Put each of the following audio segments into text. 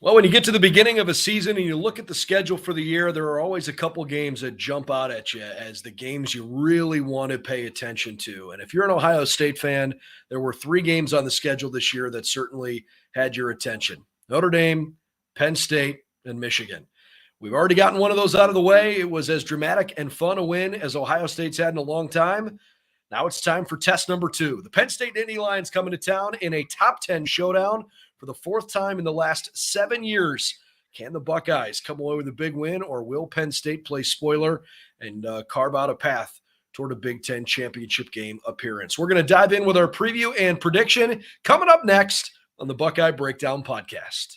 Well, when you get to the beginning of a season and you look at the schedule for the year, there are always a couple games that jump out at you as the games you really want to pay attention to. And if you're an Ohio State fan, there were 3 games on the schedule this year that certainly had your attention: Notre Dame, Penn State, and Michigan. We've already gotten one of those out of the way. It was as dramatic and fun a win as Ohio State's had in a long time. Now it's time for test number 2. The Penn State Nittany Lions coming to town in a top 10 showdown for the 4th time in the last 7 years. Can the Buckeyes come away with a big win, or will Penn State play spoiler and carve out a path toward a Big Ten championship game appearance? We're going to dive in with our preview and prediction coming up next on the Buckeye Breakdown Podcast.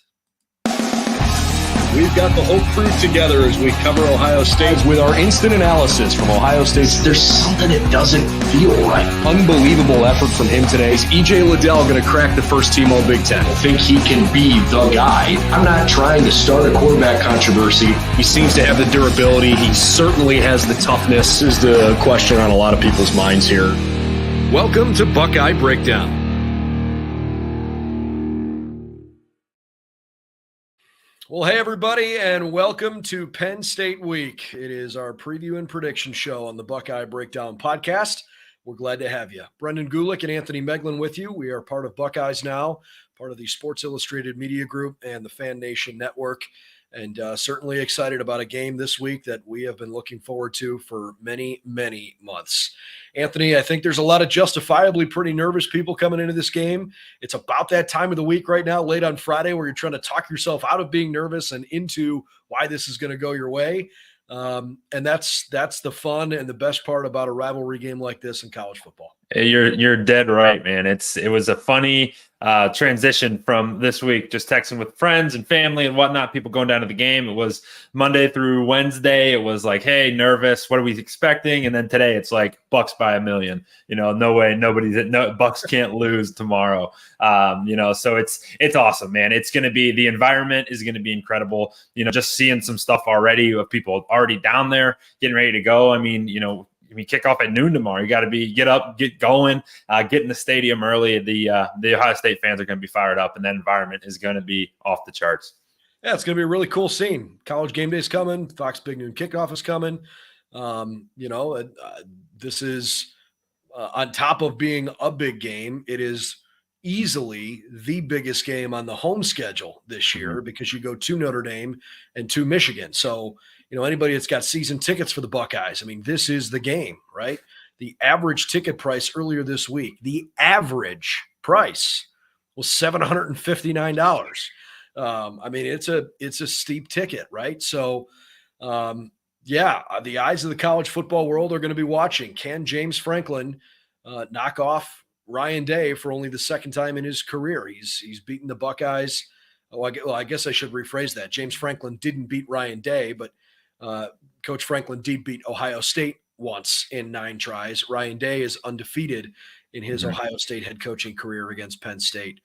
We've got the whole crew together as we cover Ohio State with our instant analysis from Ohio State. There's something that doesn't feel right. Unbelievable effort from him today. Is E.J. Liddell going to crack the first team All-Big Ten? I think he can be the guy. I'm not trying to start a quarterback controversy. He seems to have the durability. He certainly has the toughness. This is the question on a lot of people's minds here. Welcome to Buckeye Breakdown. Well, hey, everybody, and welcome to Penn State Week. It is our preview and prediction show on the Buckeye Breakdown Podcast. We're glad to have you. Brendan Gulick and Anthony Moeglin with you. We are part of BuckeyesNow, part of the Sports Illustrated Media Group and the Fan Nation Network, and certainly excited about a game this week that we have been looking forward to for many, many months. Anthony, I think there's a lot of justifiably pretty nervous people coming into this game. It's about that time of the week right now, late on Friday, where you're trying to talk yourself out of being nervous and into why this is going to go your way. And that's the fun and the best part about a rivalry game like this in college football. You're dead right, man. It was a funny transition from this week, just texting with friends and family and whatnot, people going down to the game. It was Monday through Wednesday. It was like, hey, nervous. What are we expecting? And then today it's like Bucks by 1,000,000. No way. Bucks can't lose tomorrow. So it's awesome, man. It's going to be, the environment is going to be incredible. Just seeing some stuff already of people already down there getting ready to go. I mean, we kick off at noon tomorrow. You got to get up, get going, get in the stadium early. The Ohio State fans are going to be fired up, and that environment is going to be off the charts. Yeah, it's going to be a really cool scene. College game day is coming. Fox Big Noon Kickoff is coming. This is on top of being a big game. It is easily the biggest game on the home schedule this year because you go to Notre Dame and to Michigan. So, anybody that's got season tickets for the Buckeyes, I mean, this is the game, right? The average ticket price earlier this week, the average price was $759. I mean, it's a steep ticket, right? So, the eyes of the college football world are going to be watching. Can James Franklin knock off Ryan Day for only the second time in his career? He's beaten the Buckeyes. I guess I should rephrase that. James Franklin didn't beat Ryan Day, but Coach Franklin did beat Ohio State once in 9 tries. Ryan Day is undefeated in his Ohio State head coaching career against Penn State.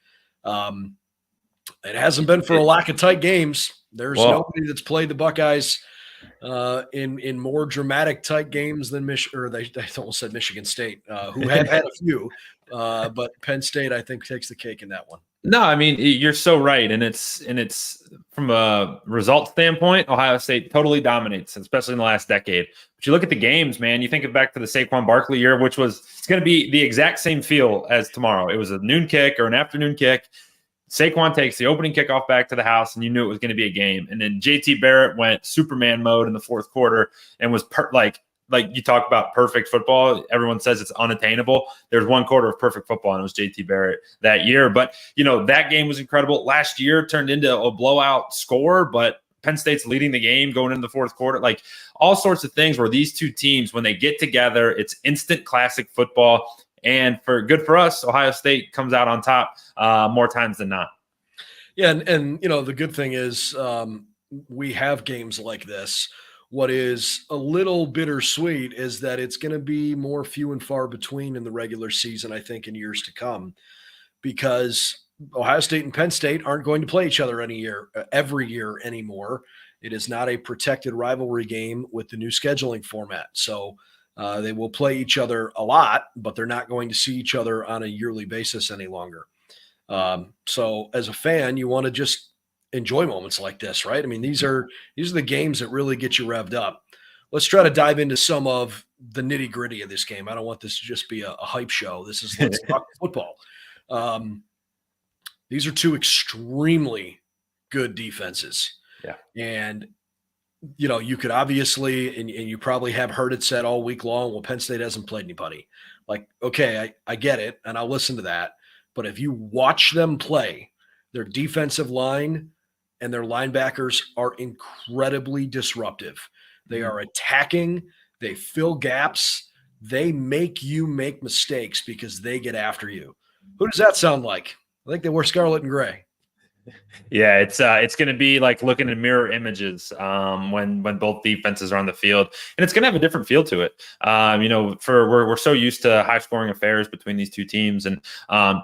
It hasn't been for a lack of tight games. There's nobody that's played the Buckeyes in more dramatic tight games than they almost said Michigan State, who have had a few, but Penn State, I think, takes the cake in that one. No, I mean, you're so right. And it's from a result standpoint, Ohio State totally dominates, especially in the last decade. But you look at the games, man, you think back to the Saquon Barkley year, which it's going to be the exact same feel as tomorrow. It was a noon kick or an afternoon kick. Saquon takes the opening kickoff back to the house, and you knew it was going to be a game. And then JT Barrett went Superman mode in the fourth quarter and was like you talk about perfect football. Everyone says it's unattainable. There's one quarter of perfect football, and it was JT Barrett that year. But, that game was incredible. Last year turned into a blowout score, but Penn State's leading the game going into the fourth quarter. Like, all sorts of things where these two teams, when they get together, it's instant classic football. And good for us, Ohio State comes out on top more times than not. Yeah, and the good thing is we have games like this. What is a little bittersweet is that it's going to be more few and far between in the regular season, I think, in years to come, because Ohio State and Penn State aren't going to play each other every year anymore. It is not a protected rivalry game with the new scheduling format. So they will play each other a lot, but they're not going to see each other on a yearly basis any longer. So as a fan, you want to just enjoy moments like this, right? I mean, these are the games that really get you revved up. Let's try to dive into some of the nitty gritty of this game. I don't want this to just be a hype show. Let's talk football. These are two extremely good defenses. Yeah. And, you could obviously, and you probably have heard it said all week long, well, Penn State hasn't played anybody. Like, okay, I get it, and I'll listen to that. But if you watch them play, their defensive line and their linebackers are incredibly disruptive. They are attacking. They fill gaps. They make you make mistakes because they get after you. Who does that sound like? I think they wear scarlet and gray. Yeah, it's going to be like looking at mirror images when both defenses are on the field, and it's going to have a different feel to it. We're so used to high scoring affairs between these two teams, and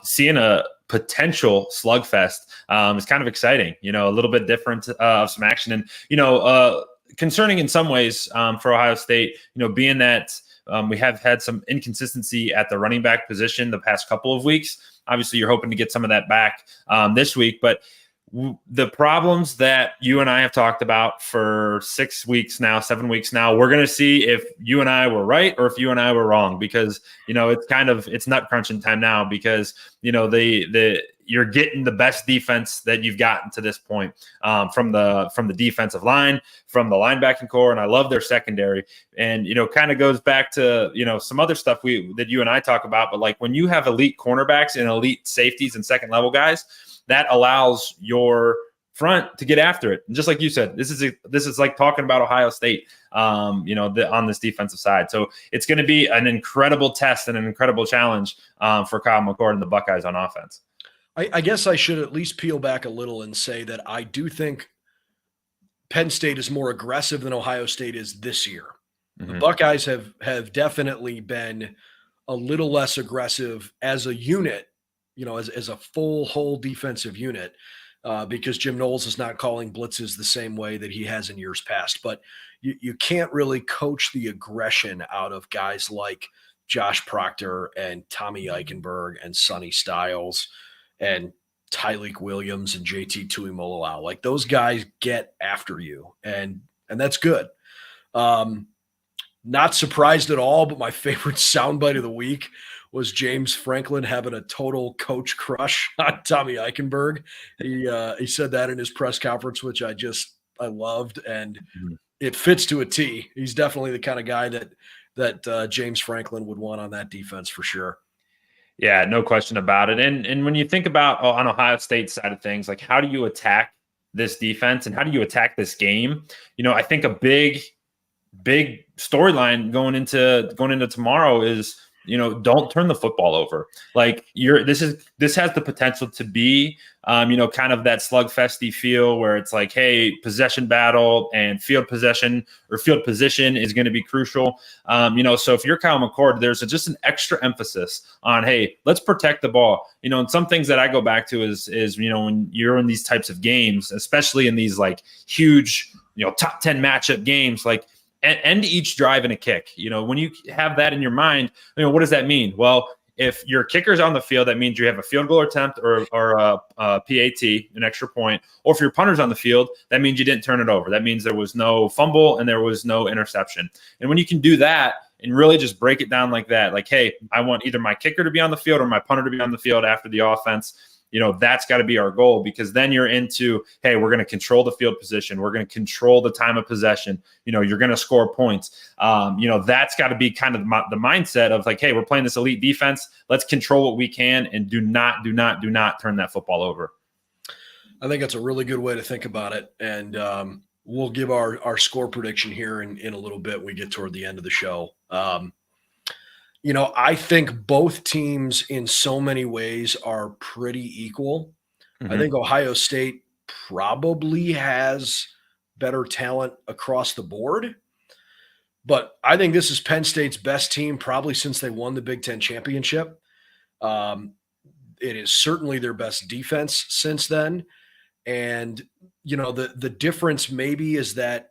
seeing a potential slugfest is kind of exciting. A little bit different of some action, and concerning in some ways for Ohio State. Being that we have had some inconsistency at the running back position the past couple of weeks. Obviously, you're hoping to get some of that back this week, but the problems that you and I have talked about for 7 weeks now, we're going to see if you and I were right or if you and I were wrong, because, it's nut crunching time now, because, you're getting the best defense that you've gotten to this point from the defensive line, from the linebacking core. And I love their secondary, and, kind of goes back to, some other stuff that you and I talk about. But like when you have elite cornerbacks and elite safeties and second level guys, that allows your front to get after it. And just like you said, this is like talking about Ohio State, on this defensive side. So it's going to be an incredible test and an incredible challenge for Kyle McCord and the Buckeyes on offense. I guess I should at least peel back a little and say that I do think Penn State is more aggressive than Ohio State is this year. Mm-hmm. The Buckeyes have definitely been a little less aggressive as a unit, as a whole defensive unit, because Jim Knowles is not calling blitzes the same way that he has in years past. But you can't really coach the aggression out of guys like Josh Proctor and Tommy Eichenberg and Sonny Styles and Tyleik Williams and JT Tuimoloau. Like, those guys get after you, and that's good. Not surprised at all, but my favorite soundbite of the week was James Franklin having a total coach crush on Tommy Eichenberg. He said that in his press conference, which I loved, and it fits to a T. He's definitely the kind of guy that James Franklin would want on that defense for sure. Yeah, no question about it. And when you think about on Ohio State's side of things, like, how do you attack this defense and how do you attack this game? I think a big storyline going into tomorrow is, don't turn the football over. Like, this has the potential to be, kind of that slugfesty feel where it's like, hey, possession battle and field position is going to be crucial. So if you're Kyle McCord, there's just an extra emphasis on, hey, let's protect the ball. And some things that I go back to is when you're in these types of games, especially in these like huge, top 10 matchup games, like, end each drive in a kick. When you have that in your mind, what does that mean? Well, if your kicker's on the field, that means you have a field goal attempt or a PAT, an extra point. Or if your punter's on the field, that means you didn't turn it over. That means there was no fumble and there was no interception. And when you can do that and really just break it down like that, like, hey, I want either my kicker to be on the field or my punter to be on the field after the offense, that's got to be our goal, because then you're into, hey, we're going to control the field position. We're going to control the time of possession. You're going to score points. That's got to be kind of the mindset of like, hey, we're playing this elite defense. Let's control what we can and do not turn that football over. I think that's a really good way to think about it. And we'll give our score prediction here in a little bit when we get toward the end of the show. I think both teams in so many ways are pretty equal. Mm-hmm. I think Ohio State probably has better talent across the board, but I think this is Penn State's best team probably since they won the Big Ten championship. It is certainly their best defense since then. And, the difference maybe is that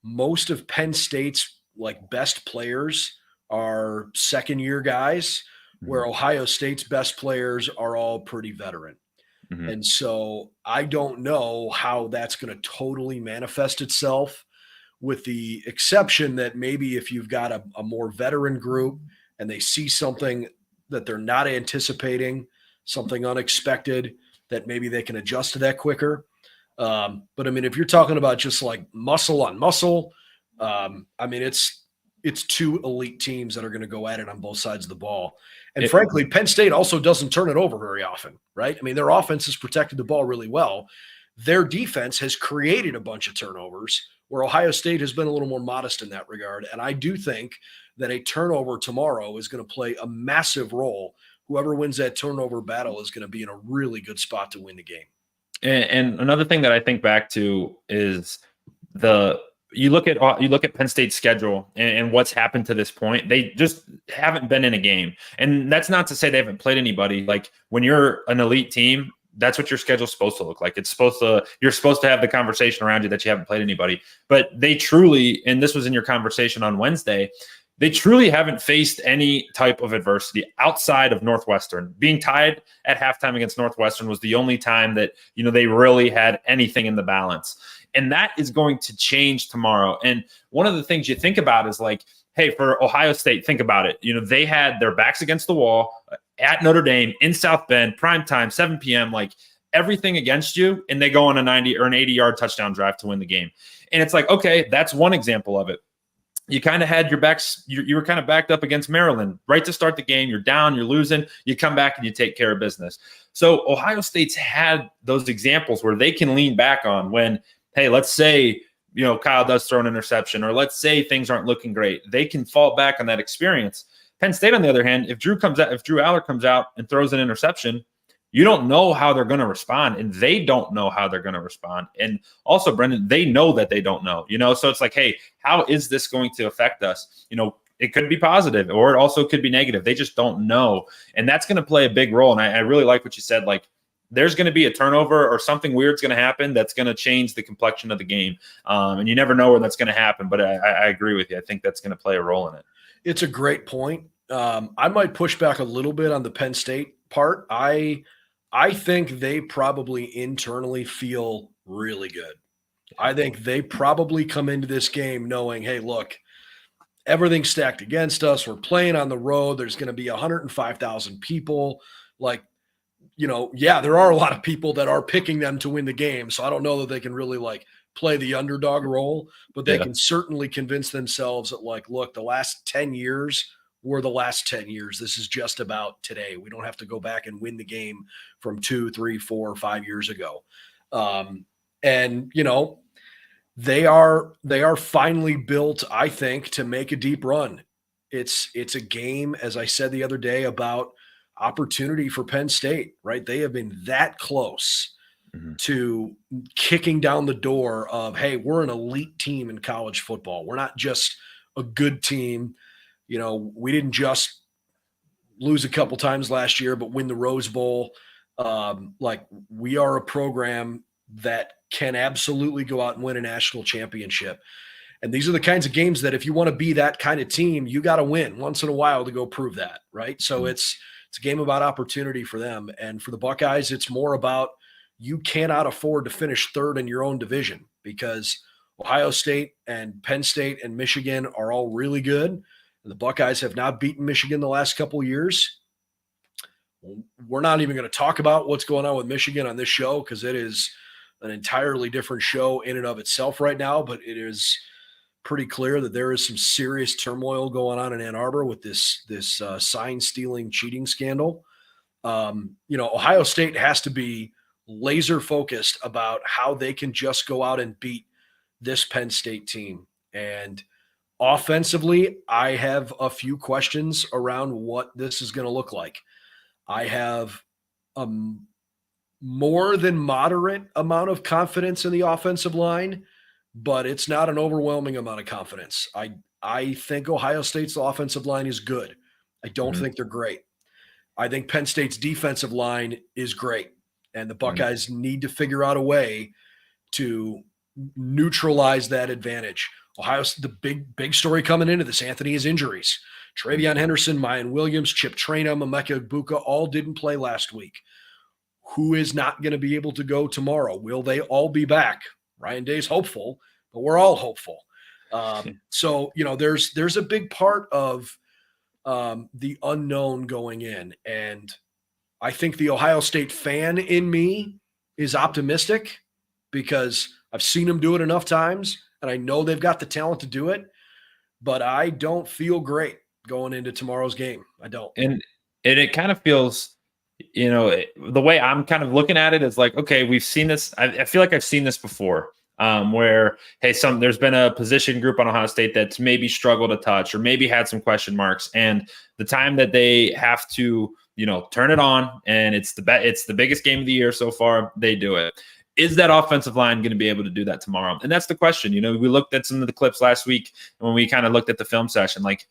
most of Penn State's best players are second-year guys, where Ohio State's best players are all pretty veteran. And so I don't know how that's going to totally manifest itself, with the exception that maybe if you've got a more veteran group and they see something that they're not anticipating, something unexpected, that maybe they can adjust to that quicker. But I mean, if you're talking about just like muscle on muscle, I mean, it's two elite teams that are going to go at it on both sides of the ball. And frankly, Penn State also doesn't turn it over very often, right? I mean, their offense has protected the ball really well. Their defense has created a bunch of turnovers, where Ohio State has been a little more modest in that regard. And I do think that a turnover tomorrow is going to play a massive role. Whoever wins that turnover battle is going to be in a really good spot to win the game. And another thing that I think back to is you look at Penn State's schedule and what's happened to this point. They just haven't been in a game. And that's not to say they haven't played anybody. Like, when you're an elite team, that's what your schedule's supposed to look like. You're supposed to have the conversation around you that you haven't played anybody. But they truly, and this was in your conversation on Wednesday, they truly haven't faced any type of adversity outside of Northwestern. Being tied at halftime against Northwestern was the only time that, they really had anything in the balance. And that is going to change tomorrow. And one of the things you think about is like, hey, for Ohio State, think about it. They had their backs against the wall at Notre Dame in South Bend, primetime, 7 p.m., like everything against you, and they go on a 90 or an 80-yard touchdown drive to win the game. And it's like, okay, that's one example of it. You kind of had your backs, you were kind of backed up against Maryland right to start the game. You're down, you're losing, you come back and you take care of business. So Ohio State's had those examples where they can lean back on when, hey, let's say, Kyle does throw an interception, or let's say things aren't looking great. They can fall back on that experience. Penn State, on the other hand, if Drew Aller comes out and throws an interception, you don't know how they're going to respond, and they don't know how they're going to respond. And also, Brendan, they know that they don't know, so it's like, hey, how is this going to affect us? It could be positive, or it also could be negative. They just don't know. And that's going to play a big role. And I really like what you said, like, there's going to be a turnover or something weird's going to happen that's going to change the complexion of the game. And you never know when that's going to happen, but I agree with you. I think that's going to play a role in it. It's a great point. I might push back a little bit on the Penn State part. I think they probably internally feel really good. I think they probably come into this game knowing, hey, look, everything's stacked against us. We're playing on the road. There's going to be 105,000 people. Like, there are a lot of people that are picking them to win the game. So I don't know that they can really like play the underdog role, but they can certainly convince themselves that, like, look, the last 10 years were the last 10 years. This is just about today. We don't have to go back and win the game from 2, 3, 4, 5 years ago. And they are finally built, I think, to make a deep run. It's a game, as I said the other day, about opportunity for Penn State, right? They have been that close to kicking down the door of, hey, we're an elite team in college football. We're not just a good team. We didn't just lose a couple times last year, but win the Rose Bowl. Like, we are a program that can absolutely go out and win a national championship. And these are the kinds of games that if you want to be that kind of team, you got to win once in a while to go prove that, right? So it's a game about opportunity for them. And for the Buckeyes, it's more about, you cannot afford to finish third in your own division, because Ohio State and Penn State and Michigan are all really good. The Buckeyes have not beaten Michigan the last couple of years. We're not even going to talk about what's going on with Michigan on this show, because it is an entirely different show in and of itself right now. But it is pretty clear that there is some serious turmoil going on in Ann Arbor with this sign stealing cheating scandal. Ohio State has to be laser focused about how they can just go out and beat this Penn State team. And offensively, I have a few questions around what this is going to look like. I have a more than moderate amount of confidence in the offensive line, but it's not an overwhelming amount of confidence. I think Ohio State's offensive line is good. I don't think they're great. I think Penn State's defensive line is great, and the Buckeyes need to figure out a way to neutralize that advantage. The big story coming into this, Anthony, is injuries. Travion Henderson, Mayan Williams, Chip Traynham, Emeka Egbuka all didn't play last week. who is not going to be able to go tomorrow? Will they all be back? Ryan Day's hopeful, but we're all hopeful. So, there's a big part of the unknown going in. And I think the Ohio State fan in me is optimistic because I've seen them do it enough times, and I know they've got the talent to do it, but I don't feel great going into tomorrow's game. I don't. And it kind of feels, the way I'm kind of looking at it is like, okay, we've seen this. I feel like I've seen this before. Where, hey, there's been a position group on Ohio State that's maybe struggled a touch or maybe had some question marks, and the time that they have to, turn it on, and it's the biggest game of the year so far, they do it. Is that offensive line going to be able to do that tomorrow? And that's the question. We looked at some of the clips last week when we kind of looked at the film session, like,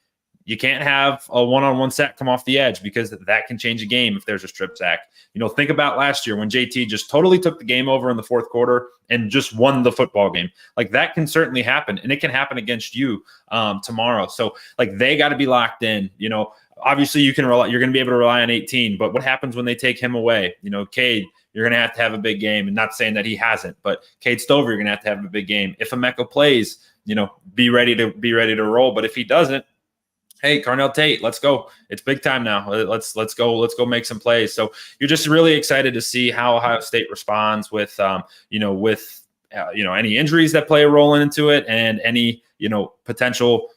you can't have a one-on-one sack come off the edge because that can change a game if there's a strip sack. Think about last year when JT just totally took the game over in the fourth quarter and just won the football game. Like, that can certainly happen, and it can happen against you tomorrow. So, like, they got to be locked in. Obviously you're going to be able to rely on 18, but what happens when they take him away? Cade, you're going to have a big game, and not saying that he hasn't, but Cade Stover, you're going to have a big game. If Emeka plays, be ready to roll. But if he doesn't, hey, Carnell Tate, let's go. It's big time now. Let's go make some plays. So you're just really excited to see how Ohio State responds with any injuries that play a role into it, and any, potential,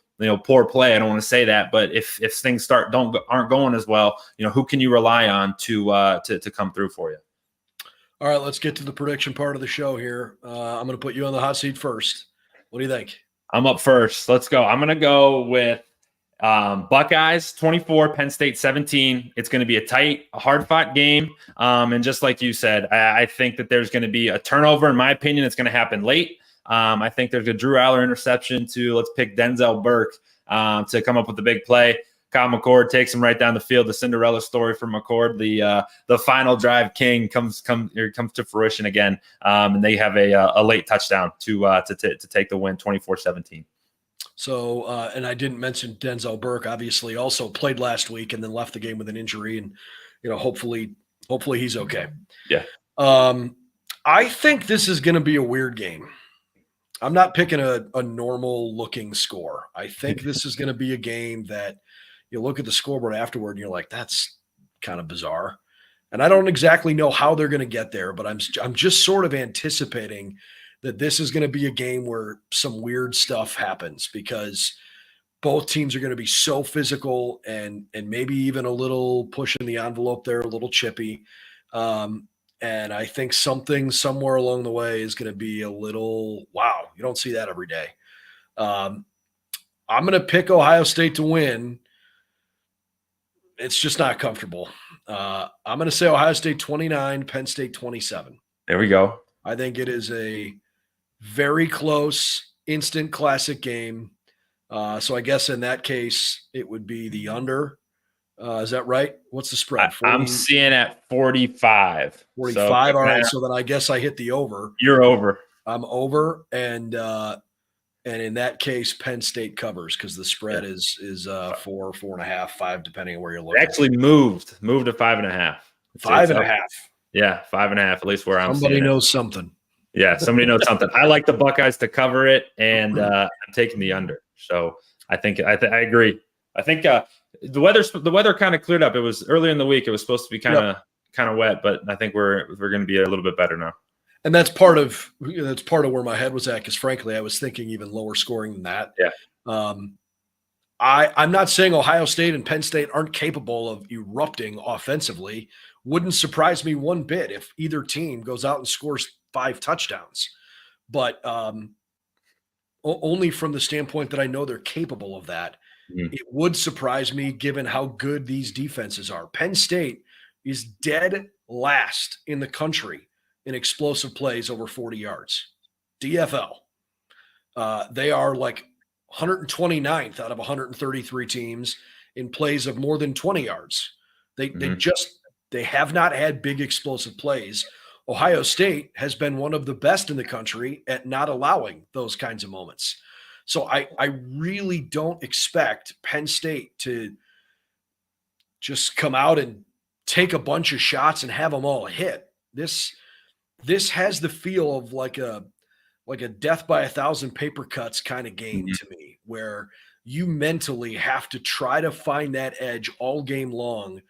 poor play. I don't want to say that, but if things aren't going as well, who can you rely on to come through for you? All right, let's get to the prediction part of the show here. I'm going to put you on the hot seat first. What do you think? I'm up first. Let's go. I'm going to go with Buckeyes 24, Penn State 17. It's going to be a tight, hard-fought game. And just like you said, I think that there's going to be a turnover. In my opinion, it's going to happen late. I think there's a Drew Aller interception to, let's pick Denzel Burke to come up with the big play. Kyle McCord takes him right down the field. The Cinderella story for McCord, the final drive king comes to fruition again. And they have a late touchdown to take the win, 24-17. So, and I didn't mention Denzel Burke, obviously also played last week and then left the game with an injury, and, hopefully he's okay. Yeah. I think this is going to be a weird game. I'm not picking a normal looking score. I think this is going to be a game that you look at the scoreboard afterward and you're like, that's kind of bizarre. And I don't exactly know how they're going to get there, but I'm just sort of anticipating that this is going to be a game where some weird stuff happens, because both teams are going to be so physical and maybe even a little pushing the envelope there, a little chippy. And I think something somewhere along the way is going to be a little, wow, you don't see that every day. I'm going to pick Ohio State to win. It's just not comfortable. I'm going to say Ohio State 29, Penn State 27. There we go. I think it is a very close, instant classic game. So I guess in that case, it would be the under. Is that right? What's the spread? 40? I'm seeing at 45. 45. So, all right. So then I guess I hit the over. You're over. I'm over. And in that case, Penn State covers because the spread is 4, 4.5, 5, depending on where you're looking. It actually moved to 5.5. 5.5. Yeah, 5.5, at least where I'm Somebody seeing knows something. Yeah, somebody knows something. I like the Buckeyes to cover it, and I'm taking the under. So I agree. I think the weather kind of cleared up. It was earlier in the week. It was supposed to be kind of wet, but I think we're going to be a little bit better now. And that's part of where my head was at, because frankly, I was thinking even lower scoring than that. Yeah. I'm not saying Ohio State and Penn State aren't capable of erupting offensively. Wouldn't surprise me one bit if either team goes out and scores 5 touchdowns. But only from the standpoint that I know they're capable of that. Mm-hmm. It would surprise me given how good these defenses are. Penn State is dead last in the country in explosive plays over 40 yards. DFL. They are like 129th out of 133 teams in plays of more than 20 yards. They have not had big explosive plays. Ohio State has been one of the best in the country at not allowing those kinds of moments. So I really don't expect Penn State to just come out and take a bunch of shots and have them all hit. This has the feel of like a death by 1,000 paper cuts kind of game to me, where you mentally have to try to find that edge all game long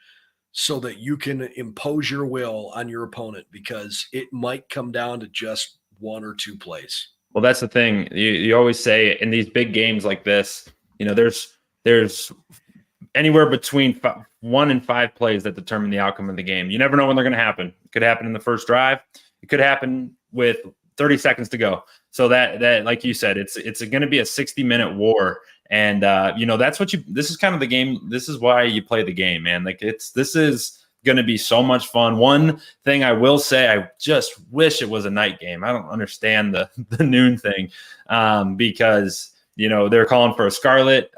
so that you can impose your will on your opponent, because it might come down to just one or two plays. Well, that's the thing. You always say in these big games like this, there's anywhere between 1 and 5 plays that determine the outcome of the game. You never know when they're going to happen. It could happen in the first drive. It could happen with 30 seconds to go. So that like you said, it's going to be a 60-minute war. And that's this is kind of the game. This is why you play the game, man. Like this is going to be so much fun. One thing I will say, I just wish it was a night game. I don't understand the noon thing, because they're calling for a scarlet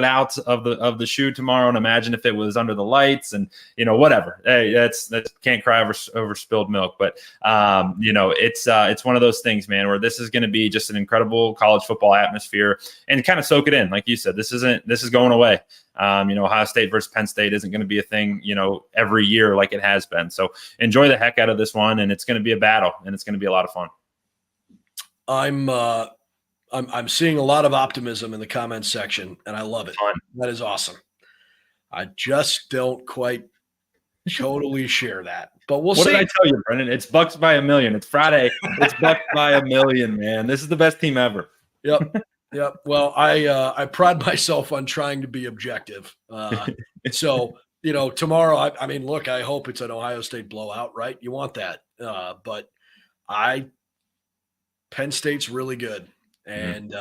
out of the shoe tomorrow. And imagine if it was under the lights and, whatever. Hey, that's can't cry over spilled milk. But, it's one of those things, man, where this is going to be just an incredible college football atmosphere, and kind of soak it in. Like you said, this is going away. Ohio State versus Penn State isn't going to be a thing, every year like it has been. So enjoy the heck out of this one. And it's going to be a battle, and it's going to be a lot of fun. I'm seeing a lot of optimism in the comments section, and I love it. Fun. That is awesome. I just don't quite totally share that, but we'll see. What did I tell you, Brendan? It's Bucks by a million. It's Friday. It's Bucks by a million, man. This is the best team ever. Yep. Well, I pride myself on trying to be objective. So, tomorrow, I mean, look, I hope it's an Ohio State blowout, right? You want that. But Penn State's really good. And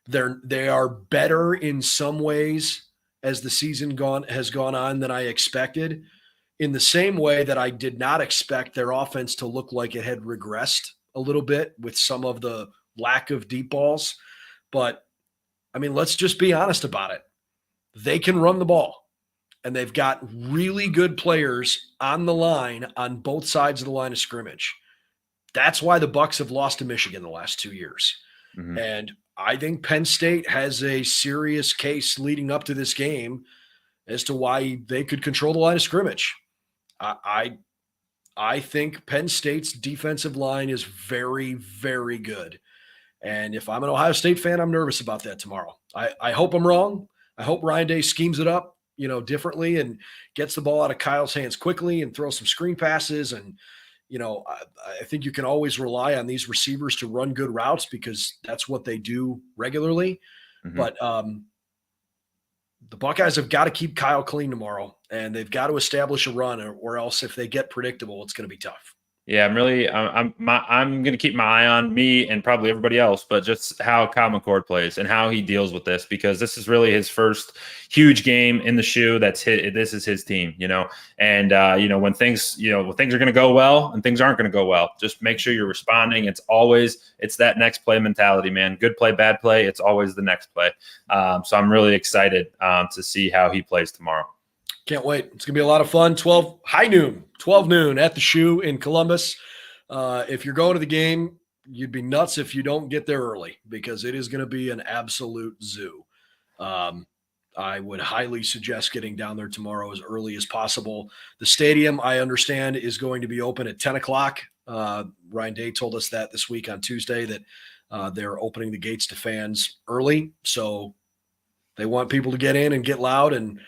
they are better in some ways as the season has gone on than I expected, in the same way that I did not expect their offense to look like it had regressed a little bit with some of the lack of deep balls. But, I mean, let's just be honest about it. They can run the ball, and they've got really good players on the line on both sides of the line of scrimmage. That's why the Bucks have lost to Michigan the last 2 years. Mm-hmm. And I think Penn State has a serious case leading up to this game as to why they could control the line of scrimmage. I think Penn State's defensive line is very, very good. And if I'm an Ohio State fan, I'm nervous about that tomorrow. I hope I'm wrong. I hope Ryan Day schemes it up, differently, and gets the ball out of Kyle's hands quickly and throws some screen passes. And, I think you can always rely on these receivers to run good routes, because that's what they do regularly. Mm-hmm. But the Buckeyes have got to keep Kyle clean tomorrow, and they've got to establish a run, or else if they get predictable, it's going to be tough. Yeah, I'm going to keep my eye on me and probably everybody else, but just how Kyle McCord plays and how he deals with this, because this is really his first huge game in the shoe. This is his team, and when things are going to go well and things aren't going to go well, just make sure you're responding. It's that next play mentality, man. Good play, bad play. It's always the next play. So I'm really excited to see how he plays tomorrow. Can't wait. It's going to be a lot of fun. 12 noon at the Shoe in Columbus. If you're going to the game, you'd be nuts if you don't get there early, because it is going to be an absolute zoo. I would highly suggest getting down there tomorrow as early as possible. The stadium, I understand, is going to be open at 10 o'clock. Ryan Day told us that this week on Tuesday, that they're opening the gates to fans early. So they want people to get in and get loud and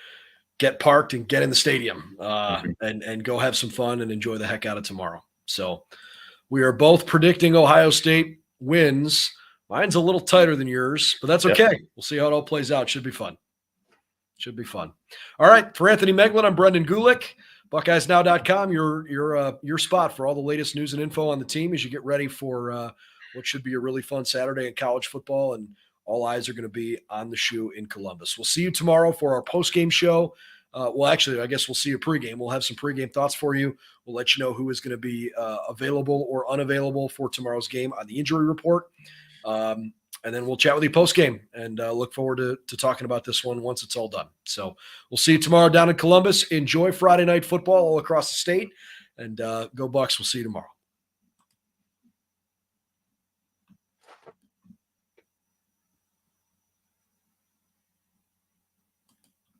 get parked and get in the stadium and go have some fun and enjoy the heck out of tomorrow. So we are both predicting Ohio State wins. Mine's a little tighter than yours, but that's okay. Yep. We'll see how it all plays out. Should be fun. All right. For Anthony Moeglin, I'm Brendan Gulick. BuckeyesNow.com, your spot for all the latest news and info on the team as you get ready for what should be a really fun Saturday in college football, and all eyes are going to be on the Shoe in Columbus. We'll see you tomorrow for our post-game show. Actually, I guess we'll see you pregame. We'll have some pregame thoughts for you. We'll let you know who is going to be available or unavailable for tomorrow's game on the injury report. And then we'll chat with you post-game and look forward to talking about this one once it's all done. So we'll see you tomorrow down in Columbus. Enjoy Friday night football all across the state, and go Bucks. We'll see you tomorrow.